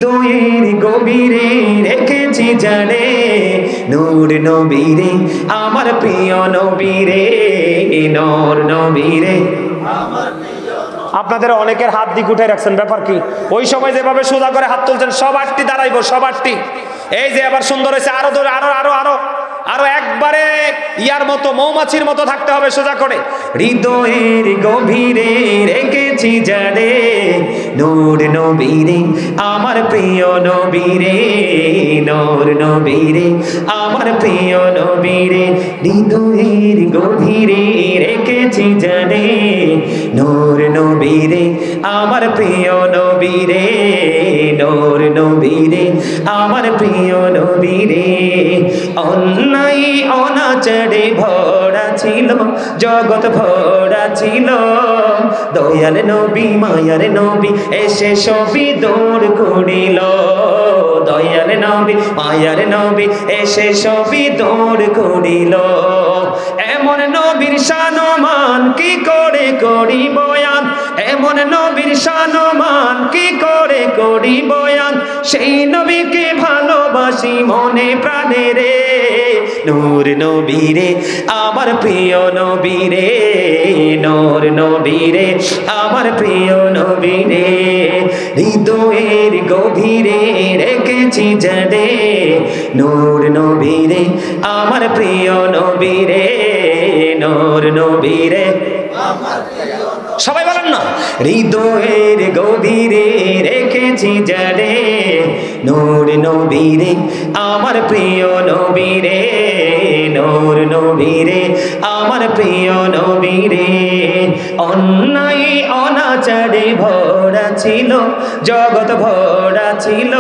হৃদয়ের গভীরে রেখেছি জানে নূর নবীরে আমার প্রিয় নবীরে নূর নবীরে। আপনাদের অনেকের হাত দিক উঠে রাখছেন, ব্যাপার কি? ওই সময় যেভাবে সোজা করে হাত তুলছেন সব আটটি দাঁড়াইবো, সব আটটি। এই যে আবার সুন্দর হয়েছে, আরো ধরে আরো আরো আরো আরো একবারে ইয়ার মতো মৌমাছির মতো থাকতে হবে সোজা করে। হৃদয়ের গভীরে রেখেছি জানে নূর নবীরে আমার প্রিয় নবীরে নূর নবীরে আমার প্রিয় নবীরে। হৃদয়ের গভীরে রেখেছি জানে নূর নবীরে আমার প্রিয় নবীরে নূর নবীরে আমার প্রিয় নবীরে। অন্যায় অনাচারে ভরা ছিল জগৎ ভরা ছিল, দয়াল নবী মায়ার নবী এসে সবই দূর করিল। দয়াল নবী মায়ার নবী এসে সবই দূর করিল। এমন নবীর শানমান কি করে করি বয়ান, এমন নবীর শানমান কি করে করি বয়ান। সেই নবীকে ভালোবাসি মনে প্রাণে রে নূর নবীরে আমার প্রিয় নবীরে নূর নবীরে আমার প্রিয় নবীরে। হৃদয়ের গভীরে রেখেছি জানে নূর নবীরে আমার প্রিয় নবীরে নূর নবীরে। সবাই বলেন না, হৃদয়ের গভীরে রেখেছি জানে নূর নবীরে আমার প্রিয় নবীরে নূর নবীরে আমার প্রিয় নবীরে। অন্যায় অনাচারে ভরা ছিল জগৎ ভরা ছিল,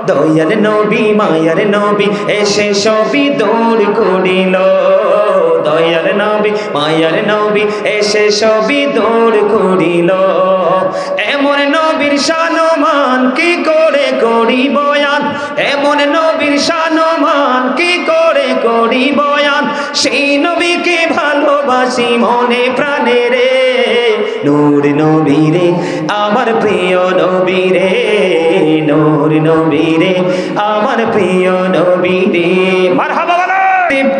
দয়াল নবী মায়ার নবী এসে সবই দূর করিল। দয়াল নবী মায়ার নবী এসে সবই দূর করিল। এমন নবীর শানমান কি করে করি বয়ান, এমন নবীর শানমান কি করে করি বয়ান। সেই নবীকে ভালোবাসি মনে প্রাণে রে নূর নবীরে আমার প্রিয় নবীরে নূর নবীরে আমার প্রিয় নবীরে। মারহাবা বলো।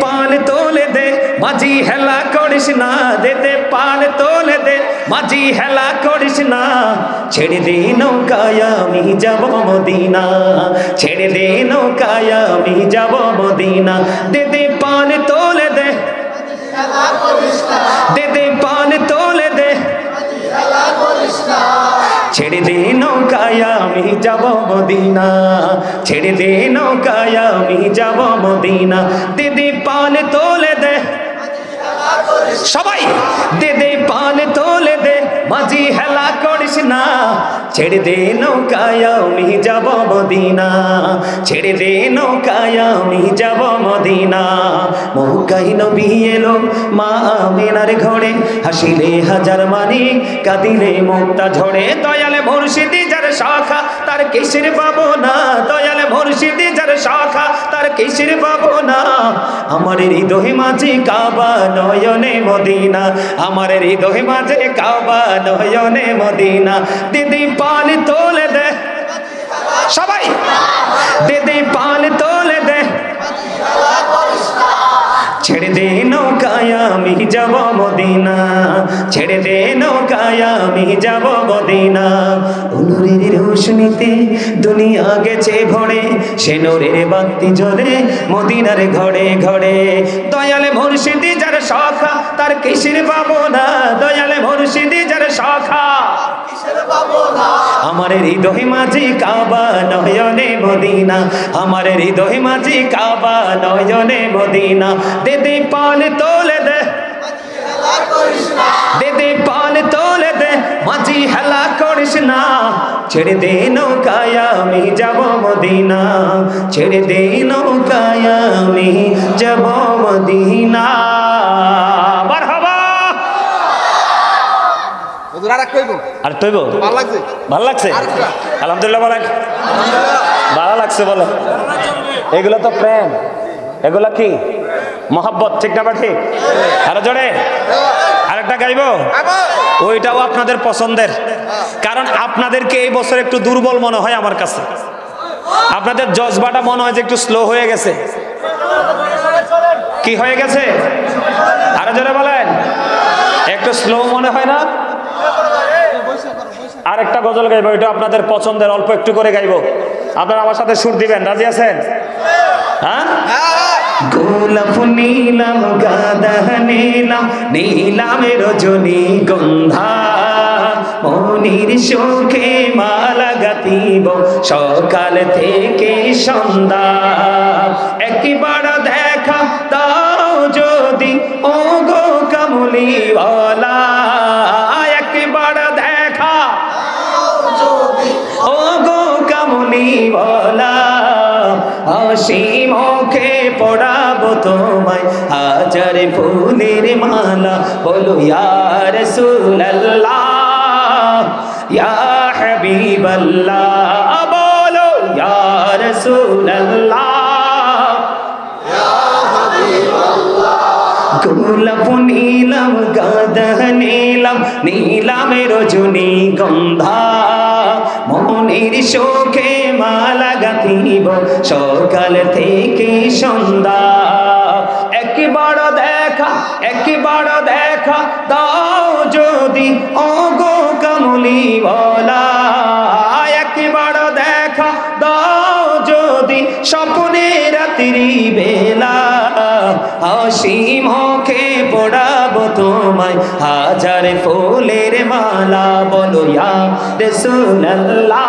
পাল তোলে দে মাঝি হেলা করিস না, দেতে পাল তোলে দে মাঝি হেলা করিস না। ছেড়ে দে নৌকায় আমি যাব মদিনা, ছেড়ে দে নৌকায় আমি যাব মদিনা। দেতে পাল তোলে দে দেতে পাল তোলে দে ছেড়ে দে নৌকায় আমি যাব মদিনা, ছেড়ে দে নৌকায় আমি যাব মদিনা। দিদি পাল তোলে দে সবাই, দিদি পাল তোলে দে মাঝি হেলা করিস না। ছেড়ে দে নৌকায় আমি যাব মদিনা, ছেড়ে দে নৌকায় আমি যাব মদিনা। মক্কায় নবী এলো মা আমিনার ঘরে, হাসিলে হাজার মানি কাঁদিলে মুক্তা ঝরে। দয়ালে মুর্শিদি যার শাখা তার কিসের পাবো না, দয়ালে মুর্শিদি যার শাখা তার কিসের পাবো না। আমার হৃদয় মাঝে কাবা নয়নে মদিনা, আমার হৃদয় মাঝে কাবা নয়নে মদিনা। দিদি পাল তোলে দে সবাই, দিদি পাল তোলে দে ছেড়ে দে নৌকায় আমি যাব মদিনা, ছেড়ে দে নৌকায় আমি যাব মদিনা। নূরের রোশনীতে দুনিয়া গেছে ভরে, সে নূরের বাতি জ্বলে মদিনার ঘরে ঘরে। দয়ালে মুর্শিদি যার শাখা তার কিসের পাবো না, দয়ালে মুর্শিদি যার শাখা আমার হৃদয় মাঝে কাবা নয়নে মদিনা, আমার হৃদয় মাঝে কাবা নয়নে মদিনা। দিদি পাল তোলে দে দিদি পাল তোলে দে মাঝি হেলা করিস না। ছেড়ে দে নৌকায় আমি যাব মদিনা, ছেড়ে দে নৌকায় আমি যাব মদিনা। মারহাবা। আর তৈব ভালো লাগছে আলহামদুলিল্লাহ, ভালো লাগছে বলে। এগুলো তো প্রেম, এগুলা কি মহব্বত, ঠিক না? ঠিক আরো জোরে। আরেকটা গাইবো, ওইটাও আপনাদের পছন্দের, কারণ আপনাদেরকে এই বছর একটু দুর্বল মনে হয় আমার কাছে। আপনাদের জজবাটা মনে হয় যে একটু স্লো হয়ে গেছে। কি হয়ে গেছে? আরো জোরে বলেন। একটু স্লো মনে হয় না? আরেকটা গজল গাইবো, এটা আপনাদের পছন্দের, অল্প একটু করে গাইবো। আপনারা আমার সাথে সুর দিবেন, রাজি আছেন? হ্যাঁ। গোলাপ নীলাম গাঁদা নীলাম নীলামের রজনীগন্ধা, মনির সুখে মালা গাঁথিব সকাল থেকে সন্ধ্যা। একবার দেখা দাও যদি ও গো কামলিওয়ালা, একবার দেখা ও গো কামলিওয়ালা, হাসি মুখে পড়াবো তোমায় হাজার ফুলের মালা। বলো ইয়া রাসূলুল্লাহ ইয়া হাবিবাল্লাহ, বলো ইয়া রাসূলুল্লাহ ইয়া হাবিবাল্লাহ। গোলাপ নীলাম গাঁদা নীলাম নীলামের রজনীগন্ধা, মনির সুখে মালা গাঁথিব সকাল থেকে সন্ধ্যা। একবার দেখা দাও যদি ও গো কামলিওয়ালা, একবার দেখা দাও যদি স্বপ্নে রাত্রি বেলা, হাসি মুখে পড়াবো তোমায় হাজার ফুলের মালা। বলো ইয়া রাসূলুল্লাহ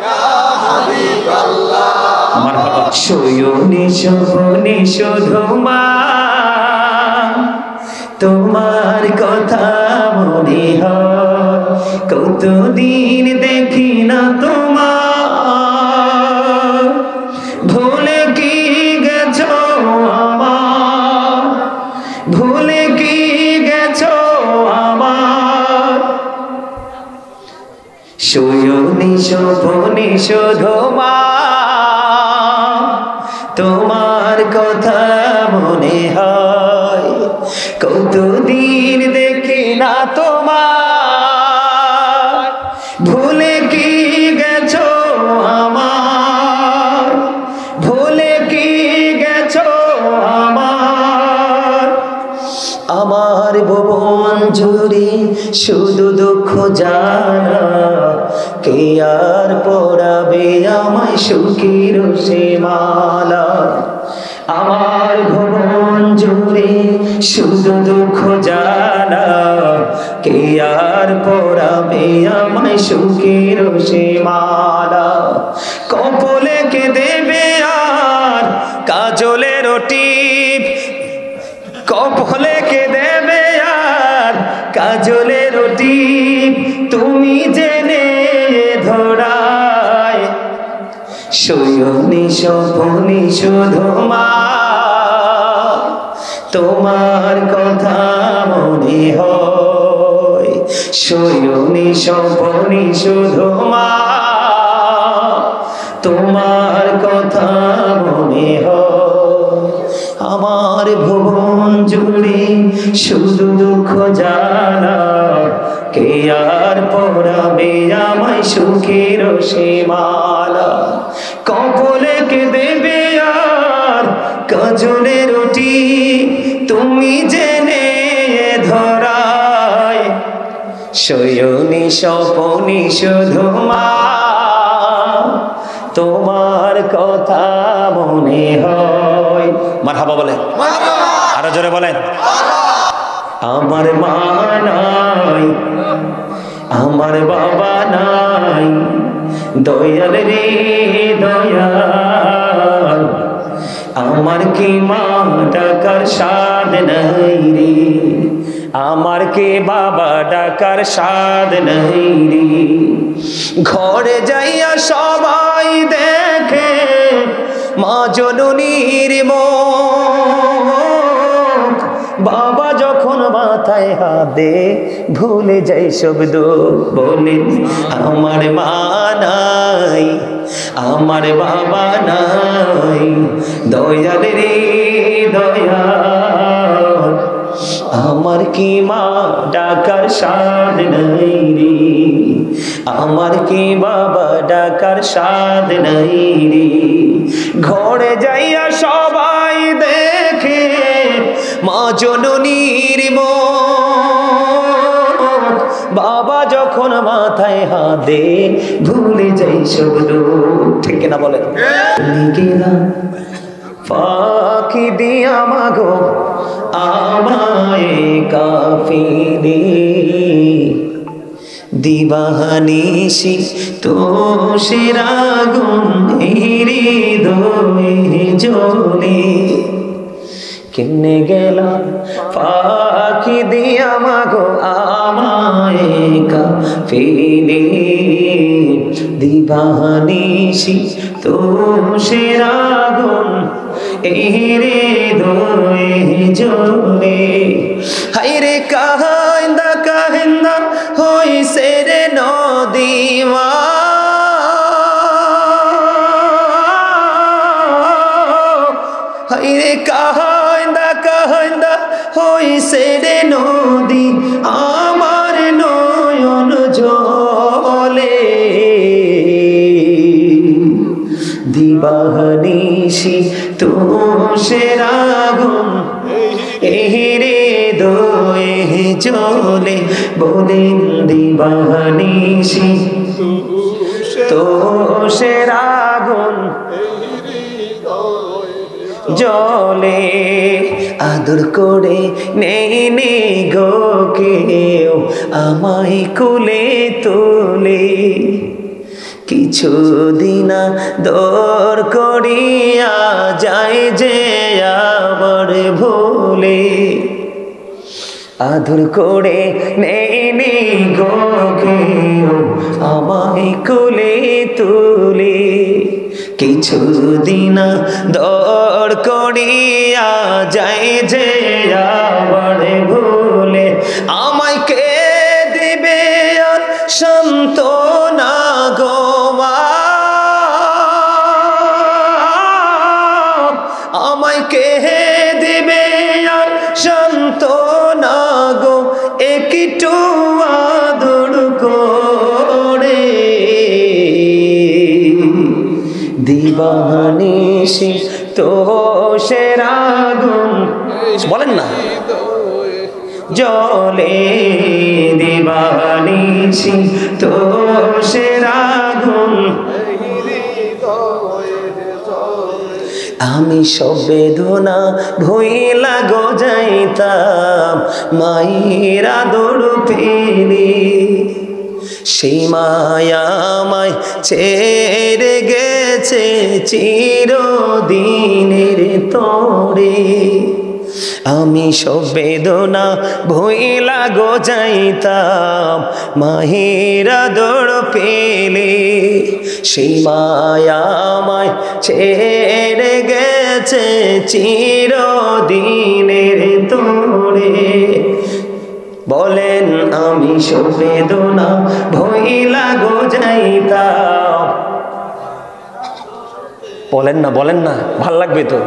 ইয়া হাবিবাল্লাহ। মারহাবা। শয়নে স্বপ্নে শুধু মা তোমার কথা মনে হয়, কতদিন দেখি না তোমার, ভুলে কি গেছো আমার, ভুলে কি গেছো আমার। শয়নে স্বপ্নে শুধু মা তোমার কথা মনে হয়, কতদিন দেখি না তোমার, ভুলে কি গেছো আমার, ভুলে কি গেছো আমার। আমার ভুবন জুড়ে শুধু দুঃখ জানা, কে আর পরাবে আমায় সুখের সে মালা। আমার ভুবন জুড়ে শুধু দুঃখ জানা, কে আর পরাবে আমায় সুখের সে মালা। কপলে কে দেবে আর কাজলের টিপ, কপলে কে দেবে আর কাজলের টিপ, তুমি জেনে ধরায়। শয়নে স্বপ্নে শুধু মা তোমার কথা মনে হয়, শয়নে স্বপ্নে শুধু মা তোমার কথা মনে হয়। আমার ভুবন জুড়ে শুধু দুঃখ জানা, কে আর পরাবে আমায় সুখের সে মালা। কপলে কে দেবে আর কাজলের টিপ, তুমি জেনে ধরায়। শয়নে স্বপ্নে শুধু মা তোমার কথা মনে হয়। মারহাবা বলেন, আরো জোরে বলেন। আমার মা নাই, আমার বাবা নাই, দয়াল রে দয়াল, আমার কি মা ডাকার স্বাদ নাই রে, আমার কে বাবা ডাকার স্বাদ নাই রে। ঘরে যাইয়া সবাই দেখে মা জননীর মুখ, বাবা যখন মাথায় হাত দে ভুলে যাই সব দুঃখ। বলেন আমার মা নাই, আমার বাবা নাই, দয়াল রে দয়াল, আমার কি মা ডাকার সাধ নাই রে, আমার কি বাবা ডাকার সাধ নাই রে। ঘরে যাইয়া সবাই দেখে মা জননীর মুখ, বাবা যখন মাথায় হাত দে ভুলে যাই সব দুঃখ। ঠিক কিনা বলেন? গেলাম ফাঁকি দিয়া মাগো আমায় কাফিরে, দিবানিশি তো সেরাগুন হৃদয়ে জ্বলে। কেমনে গেলাম ফাঁকি দিয়া মাগো আমায় কাফিরে, দিবানিশি তো সেরাগুন হৃদয়ে জ্বলে। হায়রে কাহিন্দা কাহিন্দা হইছে রে নদীমা, হায়রে কাহিন্দা কাহিন্দা হইছে রে নদী, আমার নয়ন জলে। দিবানিশি তো সেরাগুন হৃদয়ে জ্বলে। বলেন দিবানিশি তো সেরাগুন জ্বলে। আদর করে নেই নে গো কেউ আমায় কোলে তোলে, কিছুদিন দর করিয়া যায় যে আবার ভুলে। আদর করে নেই গো কেউ আমায় কোলে তুলে, কিছুদিন দর করিয়া যায় যে আবার ভুলে। আমায় কে দিবে আর সান্ত্বনা গো মা, আমায় কে দিবে আর সান্ত্বনা গো, একটু আদর করে। দিবানিশি তো সেরাগুন, বলেন না, জ্বলে। দিবানিশি তো সেরাগুন, আমি সব বেদনা ভুইলা গো যাইতাম মায়ের আদর পেলে। সেই মায়া আমায় ছেড়ে গেছে চিরদিনের তরে। আমি সব বেদনা ভুইলা গো যাইতাম মায়ের আদর পেলে। সেই মায়া আমায় ছেড়ে গেছে চিরদিনের তরে। বলেন আমি সব বেদনা ভুইলা গো যাইতাম, বলেন না, বলেন না, ভাল লাগবে তো।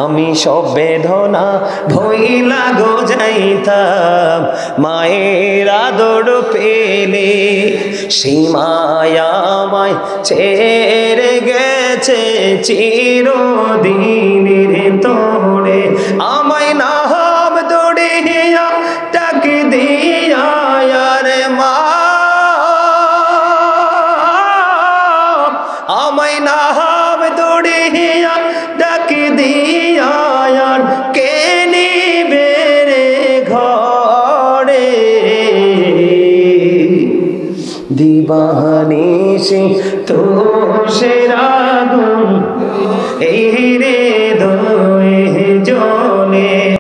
আমি সব বেদনা ভুইলা গো যাইতাম মায়ের আদর পেলে। সেই মায়া আমায় ছেড়ে গেছে চিরদিনের তরে। আমায় নাম দড়িয়া ডাক দিয়া রে মা, আমায় নাম দড়িয়া ডাক দিয়া কে নিবে রে ঘরে। দিবানিশি তো সেরাগুন এই রে